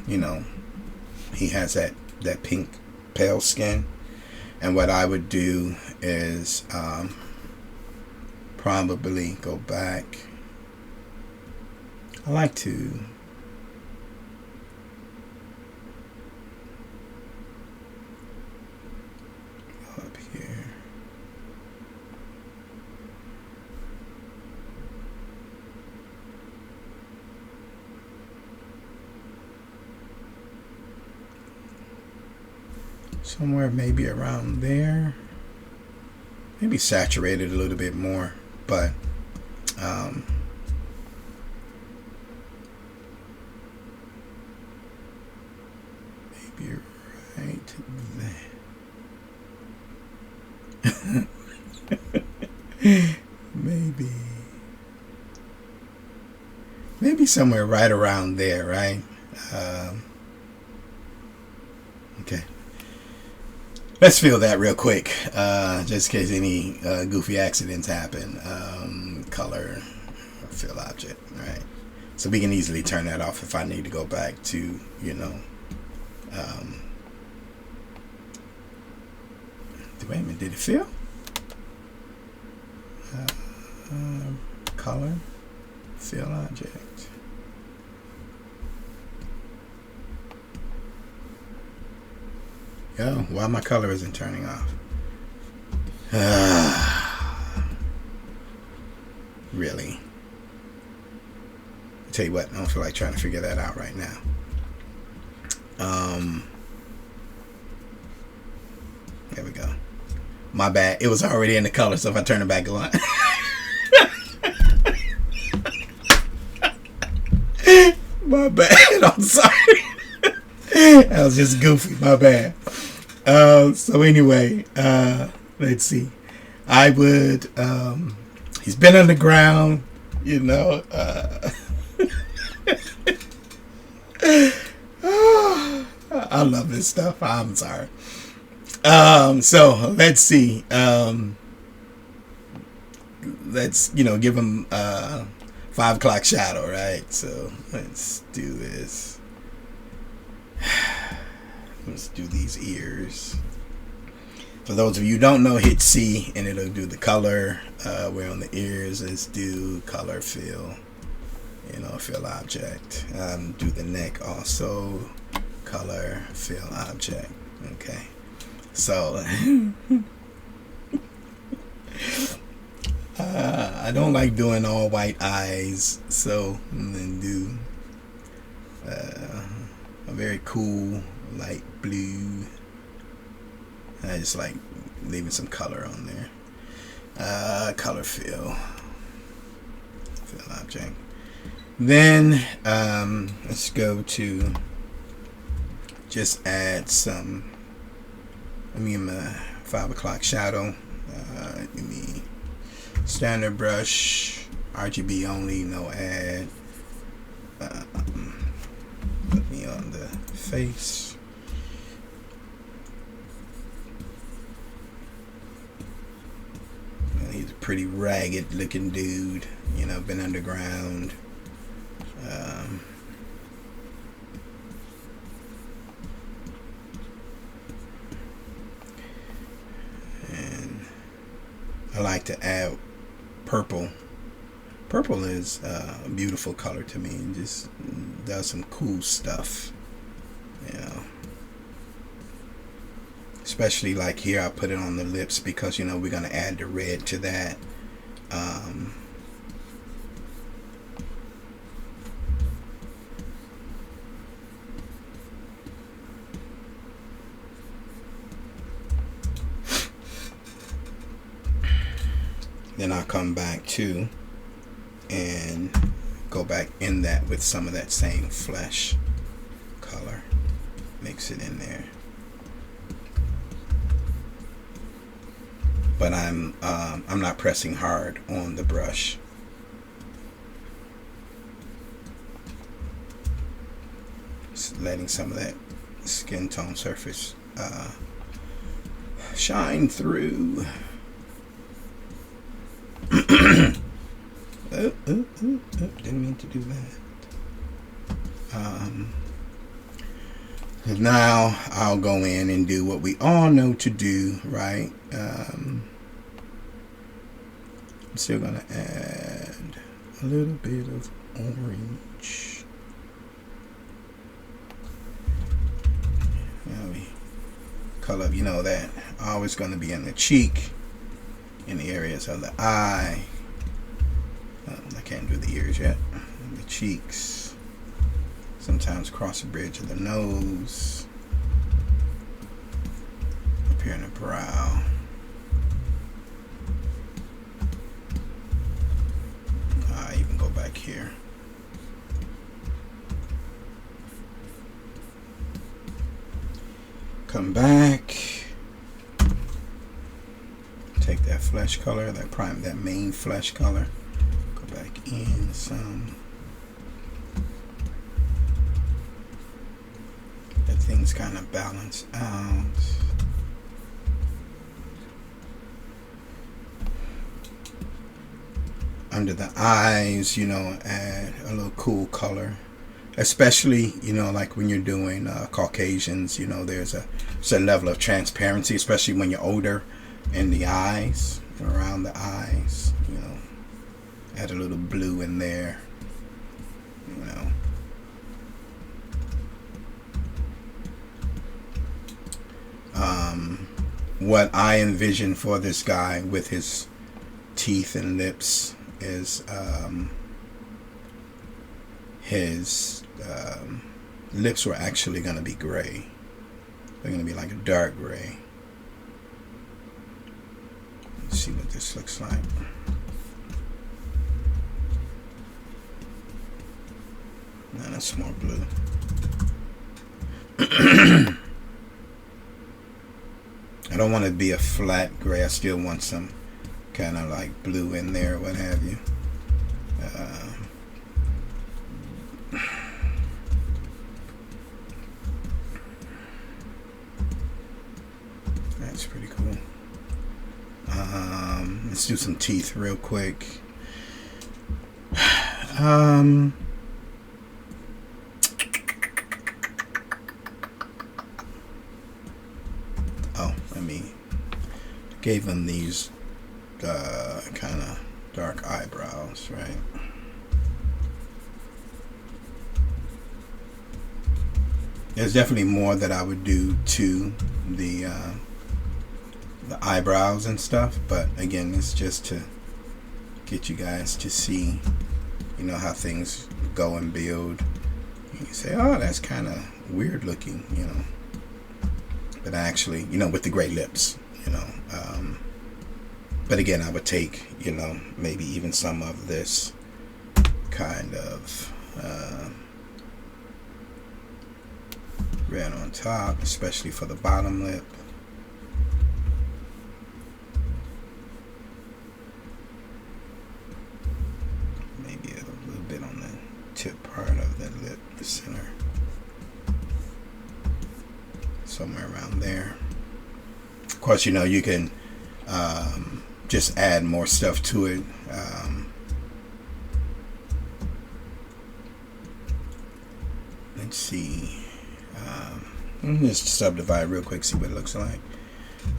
you know, he has that pink pale skin. And what I would do is probably go back. I like to go up here. Somewhere maybe around there. Maybe saturate it a little bit more, but maybe right there. maybe somewhere right around there, right? Okay. Let's feel that real quick, just in case any goofy accidents happen. Color, fill object, right? So we can easily turn that off if I need to go back to, you know, wait a minute, did it fill? Color, fill object. Oh, why my color isn't turning off? Really? I'll tell you what, I don't feel like trying to figure that out right now. There we go. My bad. It was already in the color, so if I turn it back on. My bad. I'm sorry. That was just goofy. My bad. So anyway, let's see. I would. He's been underground, you know. I love this stuff. I'm sorry. So let's see. Let's give him 5 o'clock shadow, right? So let's do this. Let's do these ears. For those of you who don't know, hit C and it'll do the color. We're on the ears. Let's do color fill. Fill object. Do the neck also. Color fill object. Okay. So I don't like doing all white eyes, so I'm gonna do a very cool light blue. I just like leaving some color on there. Color fill object. Then let's go to just add some. Let me give him a 5 o'clock shadow. Give me standard brush, RGB only, no add. Put me on the face. He's a pretty ragged looking dude, been underground. And I like to add purple. Purple is a beautiful color to me and just does some cool stuff, especially like here I put it on the lips because we're gonna add the red to that. Then I'll come back to and go back in that with some of that same flesh color, mix it in there. But I'm not pressing hard on the brush. Just letting some of that skin tone surface shine through. Didn't mean to do that. Now I'll go in and do what we all know to do, right? I'm still gonna add a little bit of orange. Color, that always gonna be in the cheek, in the areas of the eye. I can't do the ears yet. The cheeks. Sometimes cross the bridge of the nose. Up here in the brow. I even go back here. Come back. Take that flesh color, that main flesh color. Go back in some. That thing's kind of balanced out. Under the eyes, add a little cool color. Especially, like when you're doing Caucasians, there's a certain level of transparency, especially when you're older, in the eyes, around the eyes, add a little blue in there, What I envision for this guy with his teeth and lips is his lips were actually going to be gray. They're going to be like a dark gray. Let's see what this looks like. No, that's more blue. I don't want it to be a flat gray. I still want some kind of like blue in there, what have you. That's pretty cool. Let's do some teeth real quick. Gave them these kind of dark eyebrows, right? There's definitely more that I would do to the eyebrows and stuff, but again, it's just to get you guys to see, you know, how things go and build. You say, oh, that's kind of weird looking, you know, but actually, you know, with the gray lips, you know. But again, I would take, you know, maybe even some of this kind of red on top, especially for the bottom lip. Maybe a little bit on the tip part of the lip, the center. Somewhere around there. Of course, you know, you can just add more stuff to it. Let's see. Let me just subdivide real quick, see what it looks like.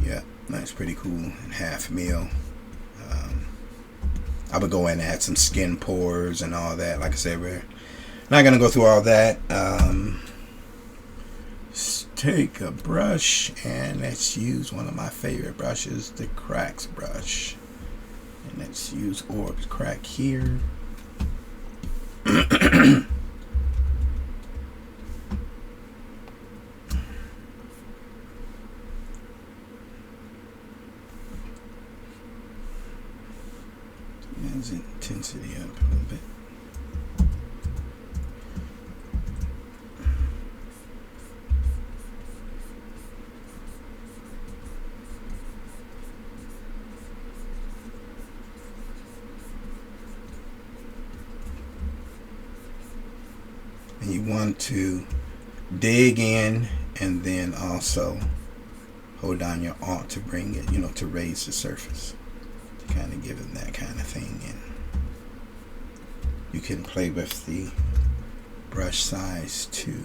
Yeah, that's pretty cool. And half meal. I would go in and add some skin pores and all that. Like I said, we're not going to go through all that. Take a brush and let's use one of my favorite brushes, the Cracks brush, and let's use Orb's Crack here. As intensity up a little bit. And you want to dig in and then also hold down your Alt to bring it, you know, to raise the surface, to kind of give it that kind of thing. And you can play with the brush size too.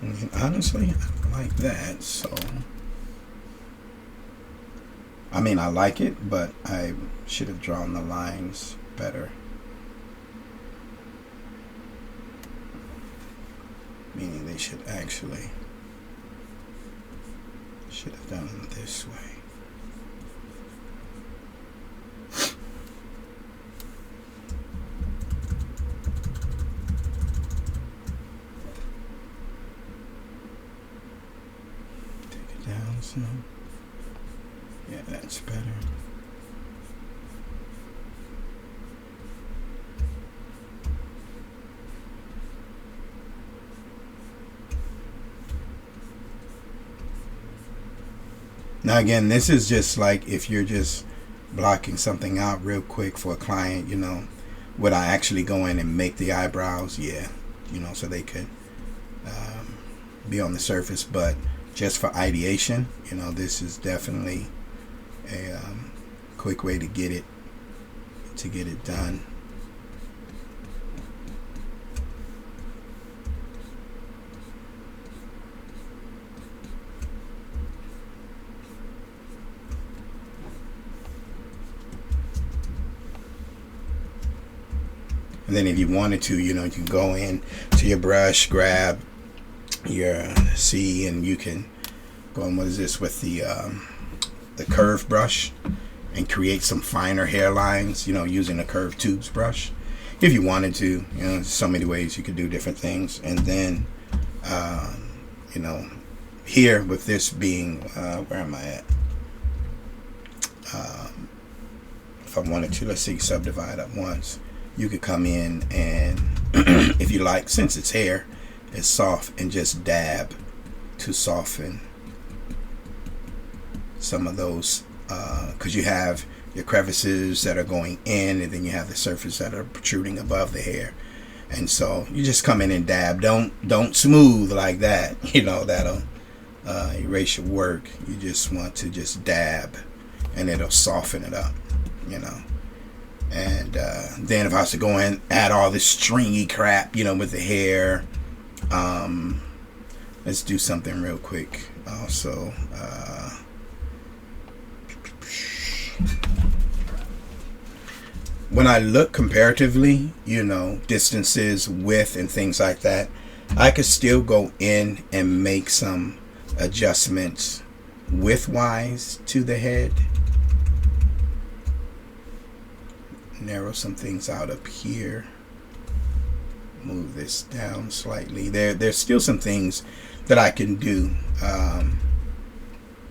And honestly, I don't like that, so I mean, I like it, but I should have drawn the lines better. Meaning they should have done them this way. Down some. Yeah, that's better. Now again, this is just like if you're just blocking something out real quick for a client, you know, would I actually go in and make the eyebrows? Yeah, you know, so they could be on the surface, but just for ideation, you know, this is definitely a quick way to get it done. And then if you wanted to, you know, you can go in to your brush, grab your see, and you can go on, what is this, with the curve brush, and create some finer hairlines, you know, using a curved tubes brush if you wanted to. You know, there's so many ways you could do different things. And then you know, here with this being where am I at, if I wanted to, let's see, subdivide up once, you could come in and if you like, since it's hair, it's soft, and just dab to soften some of those, because you have your crevices that are going in, and then you have the surface that are protruding above the hair. And so you just come in and dab. Don't smooth like that, you know, that'll erase your work. You just want to just dab, and it'll soften it up, you know. And then if I was to go in, add all this stringy crap, you know, with the hair, let's do something real quick also. When I look comparatively, you know, distances, width, and things like that, I could still go in and make some adjustments width-wise to the head. Narrow some things out up here. Move this down slightly. There's still some things that I can do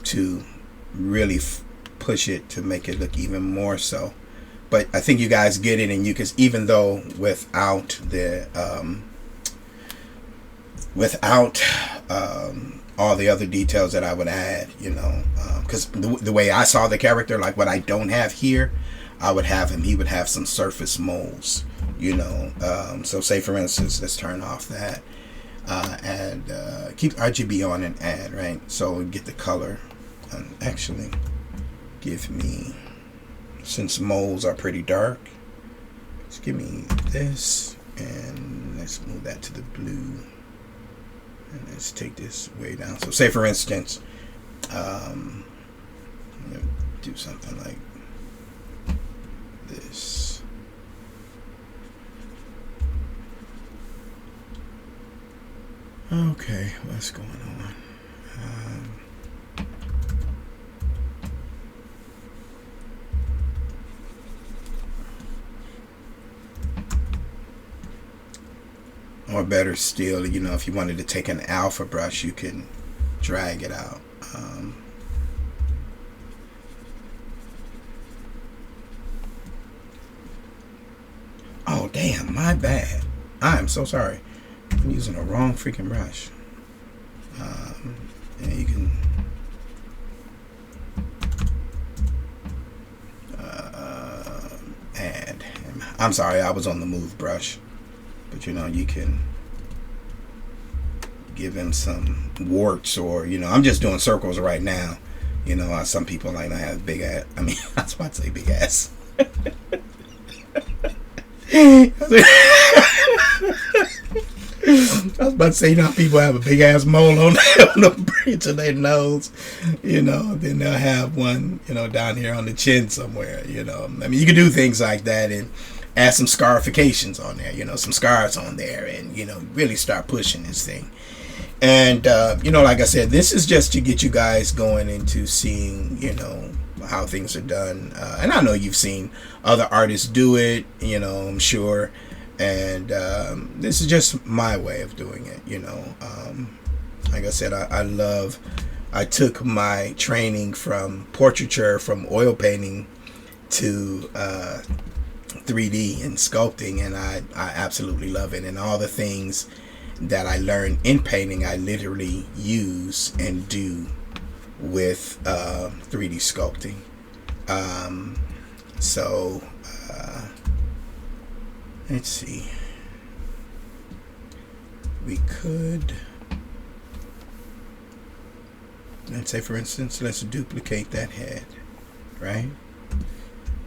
to really push it to make it look even more so. But I think you guys get it, and you can, even though without the all the other details that I would add, you know, because the way I saw the character, like what I don't have here, I would have him, he would have some surface moles, you know. So say for instance, let's turn off that, and keep RGB on and add, right? So get the color, and actually give me, since moles are pretty dark, let's give me this, and let's move that to the blue, and let's take this way down. So say for instance, I'm gonna do something like this. Okay, what's going on? Or better still, you know, if you wanted to take an alpha brush, you can drag it out. Oh, damn, my bad. I'm so sorry. I'm using the wrong freaking brush. And you can add. I'm sorry, I was on the move brush. But you know, you can give him some warts, or, you know, I'm just doing circles right now. You know, some people like to have big ass. I mean, I was about to say big ass. I was about to say, you know, people have a big ass mole on the bridge of their nose, you know, then they'll have one, you know, down here on the chin somewhere, you know. I mean, you can do things like that and add some scarifications on there, you know, some scars on there, and, you know, really start pushing this thing. And, you know, like I said, this is just to get you guys going into seeing, you know, how things are done. And I know you've seen other artists do it, you know, I'm sure. And this is just my way of doing it, you know. Like I said, I took my training from portraiture, from oil painting to 3D and sculpting, and I absolutely love it. And all the things that I learned in painting, I literally use and do with 3D sculpting. So let's see, we could, let's say for instance, let's duplicate that head, right?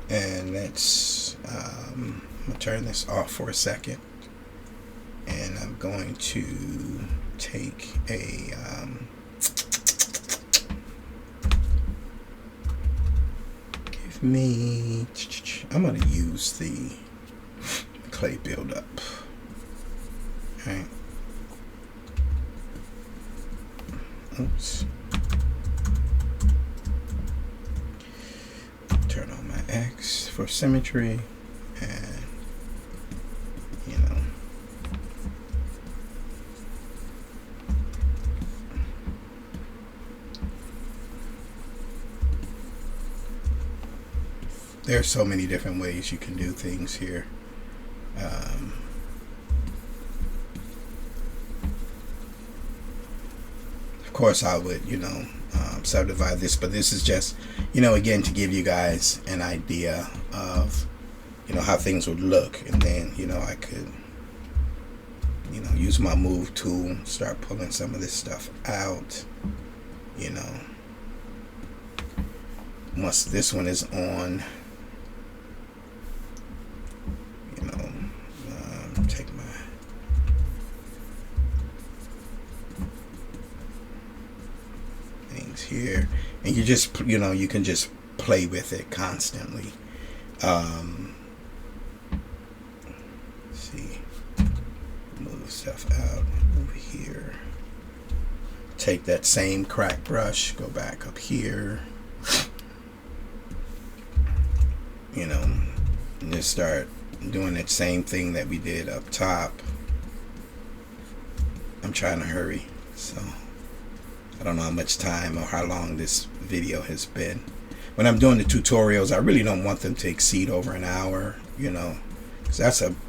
And let's I'm gonna turn this off for a second, and I'm going to take a give me, I'm gonna use the clay buildup. Right. Oops. Turn on my X for symmetry, and you know, there's so many different ways you can do things here. Of course I would, you know, subdivide this, but this is just, you know, again, to give you guys an idea of, you know, how things would look. And then, you know, I could, you know, use my move tool, start pulling some of this stuff out, you know. Once this one is on, you know, take my things here, and you just, you know, you can just play with it constantly. See, move stuff out over here, take that same crack brush, go back up here, you know, and just start doing that same thing that we did up top. I'm trying to hurry, so I don't know how much time or how long this video has been. When I'm doing the tutorials, I really don't want them to exceed over an hour, you know, because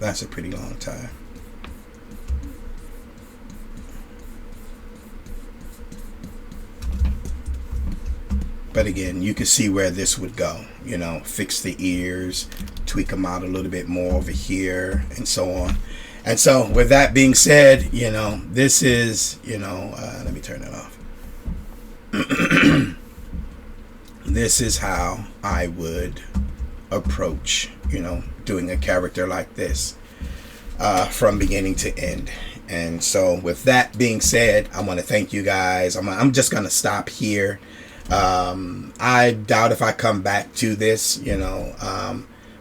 that's a pretty long time. But again, you can see where this would go, you know, fix the ears, tweak them out a little bit more over here, and so on. And so with that being said, you know, this is, you know, let me turn it off. This is how I would approach, you know, doing a character like this from beginning to end. And so with that being said, I want to thank you guys. I'm just going to stop here. I doubt if I come back to this, you know,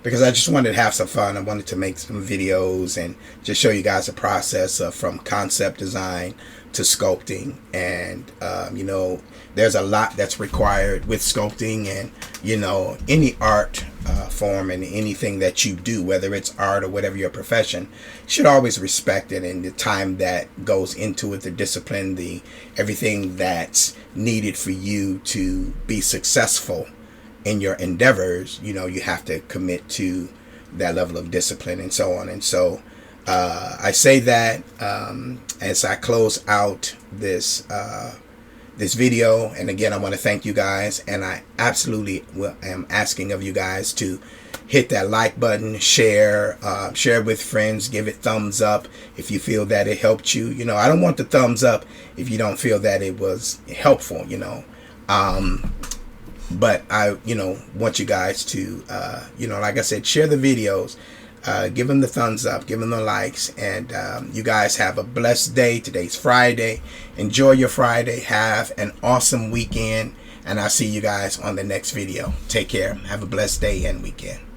because I just wanted to have some fun. I wanted to make some videos and just show you guys the process of from concept design to sculpting. And you know, there's a lot that's required with sculpting, and you know, any art form and anything that you do, whether it's art or whatever your profession, you should always respect it, and the time that goes into it, the discipline, the everything that's needed for you to be successful in your endeavors. You know, you have to commit to that level of discipline and so on. And so I say that as I close out this this video. And again, I want to thank you guys, and I absolutely am asking of you guys to hit that like button, share with friends, give it thumbs up if you feel that it helped you. You know, I don't want the thumbs up if you don't feel that it was helpful, you know. But I, you know, want you guys to, you know, like I said, share the videos, give them the thumbs up, give them the likes, and you guys have a blessed day. Today's Friday. Enjoy your Friday. Have an awesome weekend, and I'll see you guys on the next video. Take care. Have a blessed day and weekend.